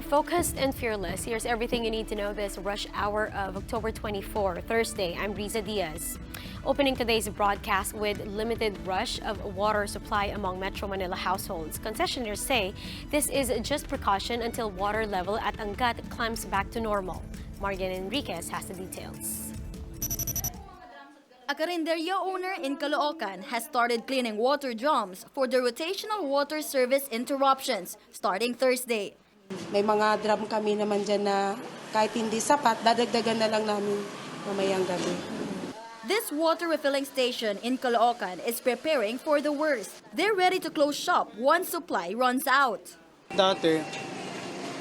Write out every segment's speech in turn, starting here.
Focused and fearless, here's everything you need to know this rush hour of October 24, Thursday. I'm Riza Diaz. Opening today's broadcast with limited rush of water supply among Metro Manila households. Concessionaires say this is just precaution until water level at Angat climbs back to normal. Marian Enriquez has the details. A karinderya owner in Caloocan has started cleaning water drums for the rotational water service interruptions starting Thursday. May mga drum kami naman dyan na kahit hindi sapat, dadagdagan na lang namin mamayang gabi. This water refilling station in Caloocan is preparing for the worst. They're ready to close shop once supply runs out. Dati,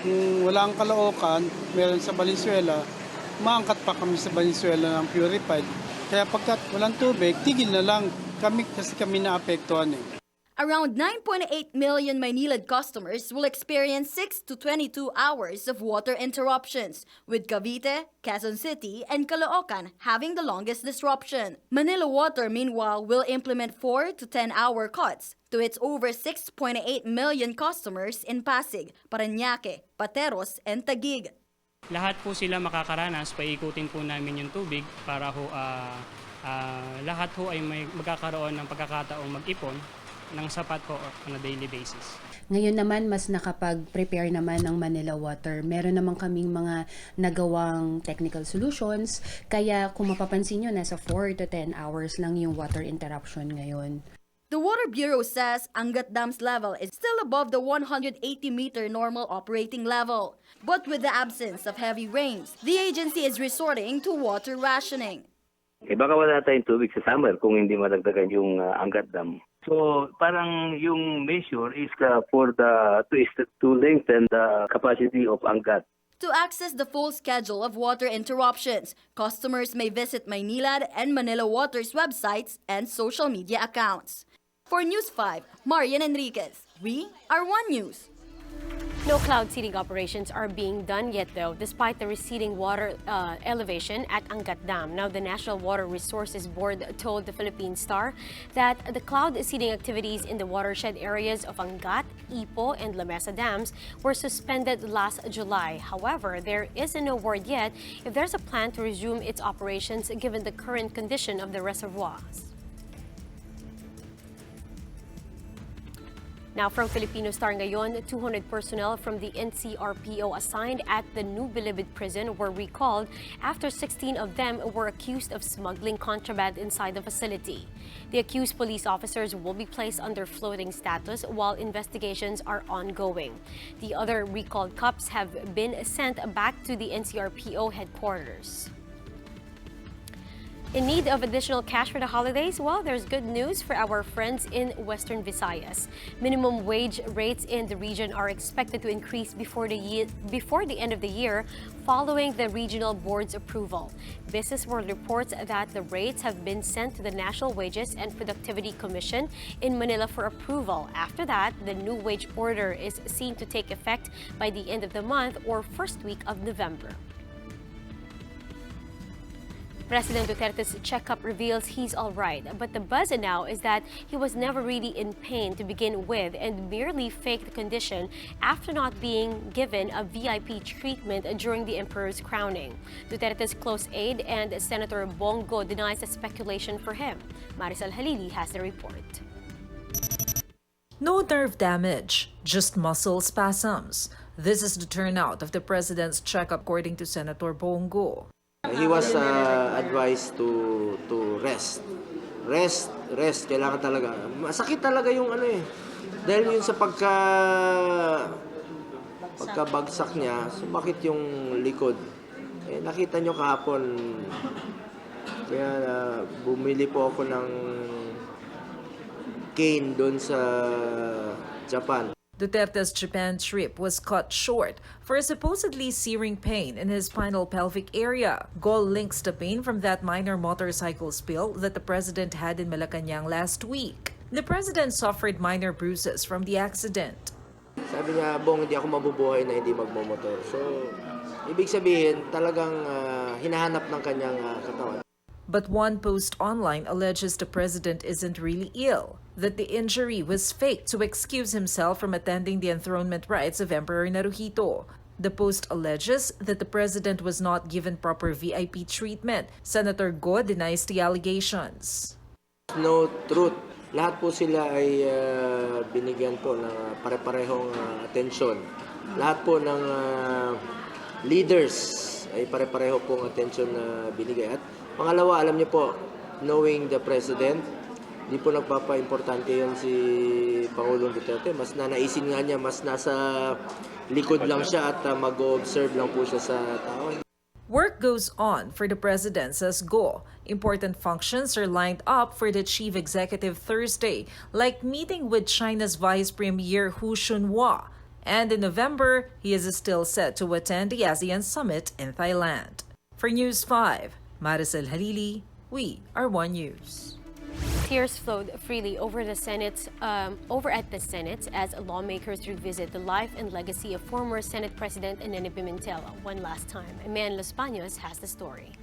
kung wala ang Caloocan, meron sa Valenzuela, maangkat pa kami sa Valenzuela ng purified. Kaya pagkat walang tubig, tigil na lang kami kasi kami naapektuhan eh. Around 9.8 million Maynilad customers will experience 6 to 22 hours of water interruptions, with Cavite, Quezon City, and Caloocan having the longest disruption. Manila Water, meanwhile, will implement 4 to 10-hour cuts to its over 6.8 million customers in Pasig, Parañaque, Pateros, and Taguig. Lahat po sila makakaranas, paikutin po namin yung tubig para lahat ho ay magkakaroon ng pagkakataong mag-ipon ng sapat po on a daily basis. Ngayon naman, mas nakapag-prepare naman ng Manila Water. Meron naman kaming mga nagawang technical solutions. Kaya kung mapapansin nyo, nasa 4 to 10 hours lang yung water interruption ngayon. The Water Bureau says Angat Dam's level is still above the 180-meter normal operating level. But with the absence of heavy rains, the agency is resorting to water rationing. Baka wala tayong tubig sa summer kung hindi madagdagan yung Angat Dam. So parang yung measure is to lengthen the capacity of Angat. To access the full schedule of water interruptions, customers may visit Maynilad and Manila Water's websites and social media accounts. For News 5, Marian Enriquez. We are One News. No cloud seeding operations are being done yet, though, despite the receding water elevation at Angat Dam. Now, the National Water Resources Board told the Philippine Star that the cloud seeding activities in the watershed areas of Angat, Ipo, and La Mesa dams were suspended last July. However, there is no word yet if there's a plan to resume its operations given the current condition of the reservoirs. Now, from Filipino Star ngayon, 200 personnel from the NCRPO assigned at the New Bilibid prison were recalled after 16 of them were accused of smuggling contraband inside the facility. The accused police officers will be placed under floating status while investigations are ongoing. The other recalled cops have been sent back to the NCRPO headquarters. In need of additional cash for the holidays? Well, there's good news for our friends in Western Visayas. Minimum wage rates in the region are expected to increase before the end of the year, following the regional board's approval. Business World reports that the rates have been sent to the National Wages and Productivity Commission in Manila for approval. After that, the new wage order is seen to take effect by the end of the month or first week of November. President Duterte's checkup reveals he's all right, but the buzz now is that he was never really in pain to begin with and merely faked the condition after not being given a VIP treatment during the emperor's crowning. Duterte's close aide and Senator Bongo denies the speculation for him. Marisol Halili has the report. No nerve damage, just muscle spasms. This is the turnout of the president's checkup, according to Senator Bongo. He was advised to rest. Rest. Kailangan talaga. Masakit talaga yung Dahil yun sa pagkabagsak niya, sumakit yung likod. Nakita nyo kahapon. Kaya bumili po ako ng cane doon sa Japan. Duterte's Japan trip was cut short for a supposedly searing pain in his spinal pelvic area. Gol links the pain from that minor motorcycle spill that the president had in Malacanang last week. The president suffered minor bruises from the accident. Sabi niya, Bong, hindi ako mabubuhay na hindi magmomotor. So, ibig sabihin, talagang hinahanap ng kanyang katawan. But one post online alleges the president isn't really ill, that the injury was faked to excuse himself from attending the enthronement rites of Emperor Naruhito. The Post alleges that the president was not given proper VIP treatment. Senator Go denies the allegations. No truth. Lahat po sila ay binigyan po ng pare-parehong atensyon. Lahat po ng leaders ay pare-pareho pong atensyon na binigay. At pangalawa, alam niyo po, knowing the president, di po nagpapa-importante yun si Pangulong Duterte. Mas nanaisin nga niya, mas nasa likod lang siya at mag-observe lang po siya sa tao. Work goes on for the president, says Go. Important functions are lined up for the chief executive Thursday, like meeting with China's Vice Premier Hu Shunhua. And in November, he is still set to attend the ASEAN Summit in Thailand. For News 5, Maricel Halili, we are One News. Tears flowed freely over at the Senate as lawmakers revisit the life and legacy of former Senate President Nene Pimentel one last time. Aman Los Baños has the story.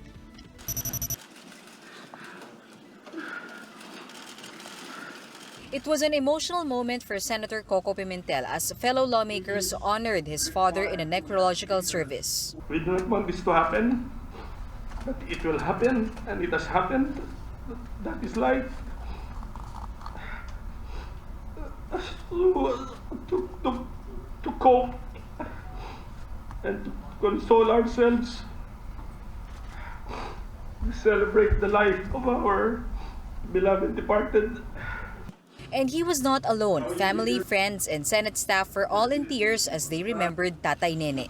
It was an emotional moment for Senator Coco Pimentel as fellow lawmakers honored his father in a necrological service. We do not want this to happen, but it will happen, and it has happened. That is life. To cope and to console ourselves, we celebrate the life of our beloved departed. And he was not alone. Family, friends, and Senate staff were all in tears as they remembered Tatay Nene.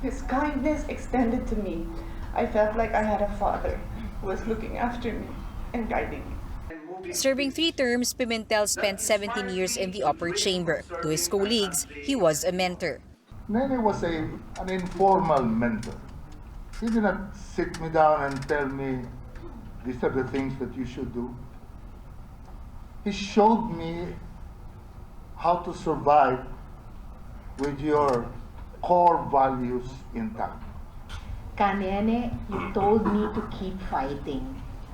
His kindness extended to me. I felt like I had a father who was looking after me and guiding me. Serving 3 terms, Pimentel spent 17 years in the upper chamber. To his colleagues, he was a mentor. Nene was an informal mentor. He did not sit me down and tell me, these are the things that you should do. He showed me how to survive with your core values intact. Kanene, you told me to keep fighting.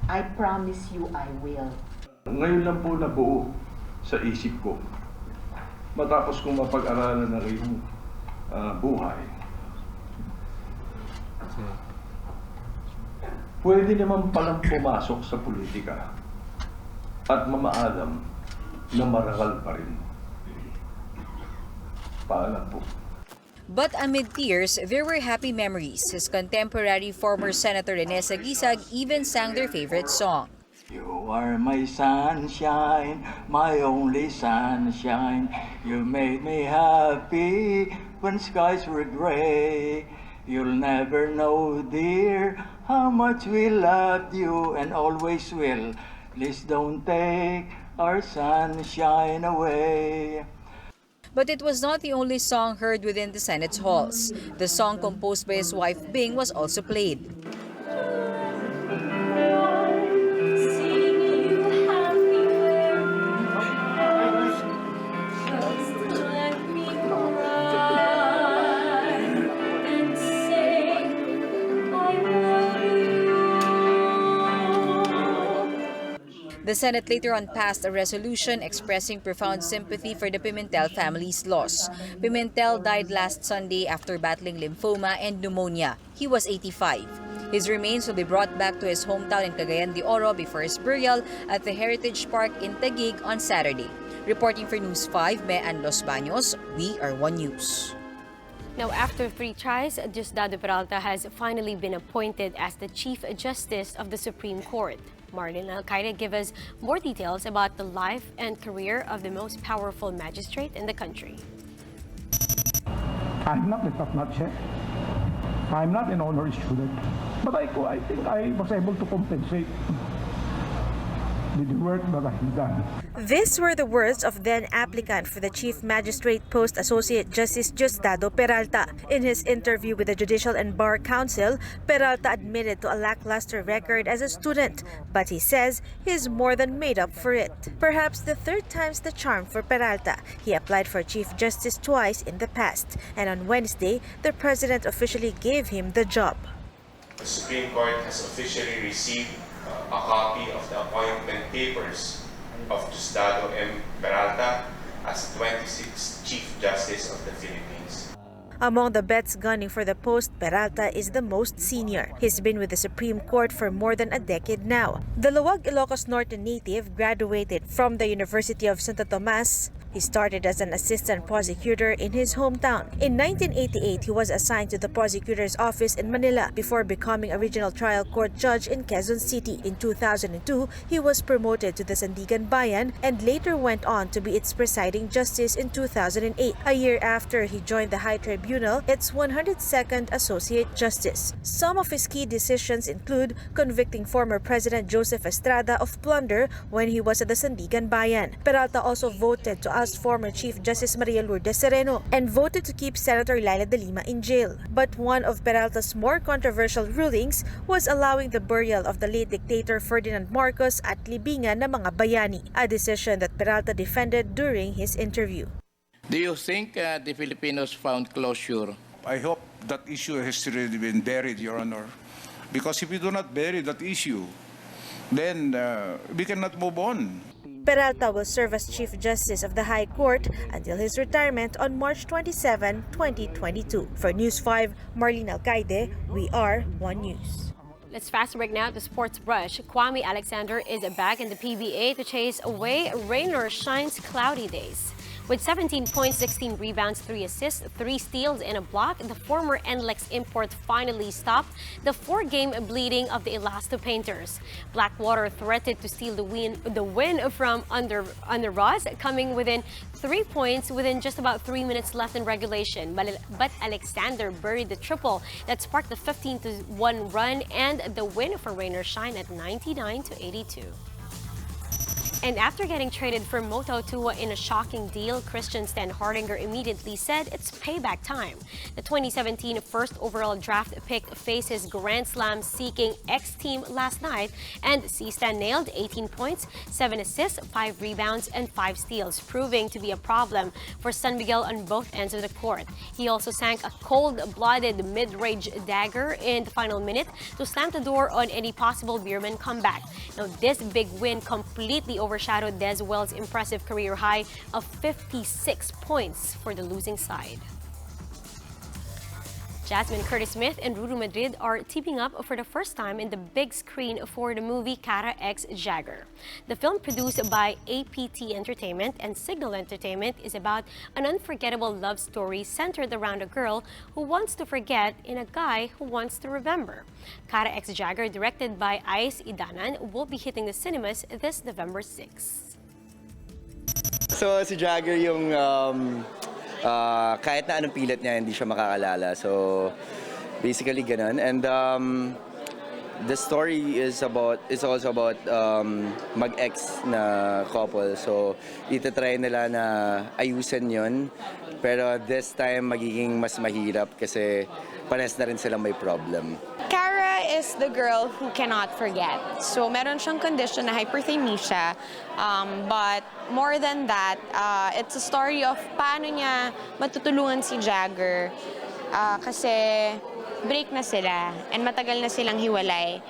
I promise you I will. Ngayon lang po nabuo sa isip ko. Matapos kong mapag-aralan ng iyong buhay. Pwede naman palang pumasok sa politika at mamaalam na marangal pa rin. Paalam po. But amid tears, there were happy memories. His contemporary former Senator Rene Sagisag even sang their favorite song. You are my sunshine, my only sunshine. You made me happy when skies were gray. You'll never know, dear, how much we loved you and always will. Please don't take our sunshine away. But it was not the only song heard within the Senate's halls. The song composed by his wife Bing was also played. The Senate later on passed a resolution expressing profound sympathy for the Pimentel family's loss. Pimentel died last Sunday after battling lymphoma and pneumonia. He was 85. His remains will be brought back to his hometown in Cagayan de Oro before his burial at the Heritage Park in Taguig on Saturday. Reporting for News 5, Mean Los Baños, we are One News. Now, after 3 tries, Diosdado Peralta has finally been appointed as the Chief Justice of the Supreme Court. Marlene Alcaide gives us more details about the life and career of the most powerful magistrate in the country. I'm not the top-notch yet. I'm not an honorary student. But I think I was able to compensate with the work that I've done. These were the words of then applicant for the Chief Magistrate post Associate Justice Diosdado Peralta. In his interview with the Judicial and Bar Council, Peralta admitted to a lackluster record as a student, but he says he's more than made up for it. Perhaps the 3rd time's the charm for Peralta. He applied for Chief Justice twice in the past, and on Wednesday, the President officially gave him the job. The Supreme Court has officially received a copy of the appointment papers of Diosdado M. Peralta as 26th Chief Justice of the Philippines. Among the bets gunning for the post, Peralta is the most senior. He's been with the Supreme Court for more than a decade now. The Luwag, Ilocos Norte native graduated from the University of Santo Tomas. He started as an assistant prosecutor in his hometown. In 1988, he was assigned to the prosecutor's office in Manila before becoming a regional trial court judge in Quezon City. In 2002, he was promoted to the Sandigan Bayan and later went on to be its presiding justice in 2008. A year after he joined the High Tribunal, its 102nd Associate Justice. Some of his key decisions include convicting former President Joseph Estrada of plunder when he was at the Sandigan Bayan. Peralta also voted to oust former Chief Justice Maria Lourdes Sereno and voted to keep Senator Laila de Lima in jail. But one of Peralta's more controversial rulings was allowing the burial of the late dictator Ferdinand Marcos at libingan ng mga bayani, a decision that Peralta defended during his interview. Do you think the Filipinos found closure? I hope that issue has already been buried, Your Honor. Because if we do not bury that issue, then we cannot move on. Peralta will serve as Chief Justice of the High Court until his retirement on March 27, 2022. For News 5, Marlene Alcaide, we are One News. Let's fast break now to Sports Brush. Kwame Alexander is back in the PBA to chase away rain or shine's cloudy days. With 17 points, 16 rebounds, 3 assists, 3 steals, and a block, the former NLEX import finally stopped the 4-game bleeding of the Elasto Painters. Blackwater threatened to steal the win from under Ross, coming within 3 points within just about 3 minutes left in regulation. But Alexander buried the triple that sparked the 15-1 run and the win for Rain or Shine at 99-82. And after getting traded for Moto 2 in a shocking deal, Christian Stan Hardinger immediately said it's payback time. The 2017 first overall draft pick faced his Grand Slam-seeking ex-team last night, and C-Stan nailed 18 points, 7 assists, 5 rebounds, and 5 steals, proving to be a problem for San Miguel on both ends of the court. He also sank a cold-blooded mid-range dagger in the final minute to slam the door on any possible Beerman comeback. Now, this big win completely overshadowed Des Wells' impressive career high of 56 points for the losing side. Jasmine Curtis-Smith and Rudu Madrid are teaming up for the first time in the big screen for the movie Kara X Jagger. The film, produced by APT Entertainment and Cignal Entertainment, is about an unforgettable love story centered around a girl who wants to forget and a guy who wants to remember. Kara X Jagger, directed by Ais Idanan, will be hitting the cinemas this November 6. So si Jagger yung kahit na anong pilit niya, hindi siya makakalala. So, basically ganun. And the story is also about mag-ex na couple. So, itatry nila na ayusin yun. Pero this time, magiging mas mahirap kasi pares na rin silang may problem. Kara is the girl who cannot forget. So, meron siyang condition na hyperthymesia. But more than that, it's a story of paano niya matutulungan si Jagger kasi break na sila and matagal na silang hiwalay.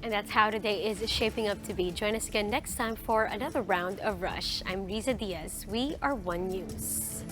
And that's how today is shaping up to be. Join us again next time for another round of Rush. I'm Riza Diaz. We are One News.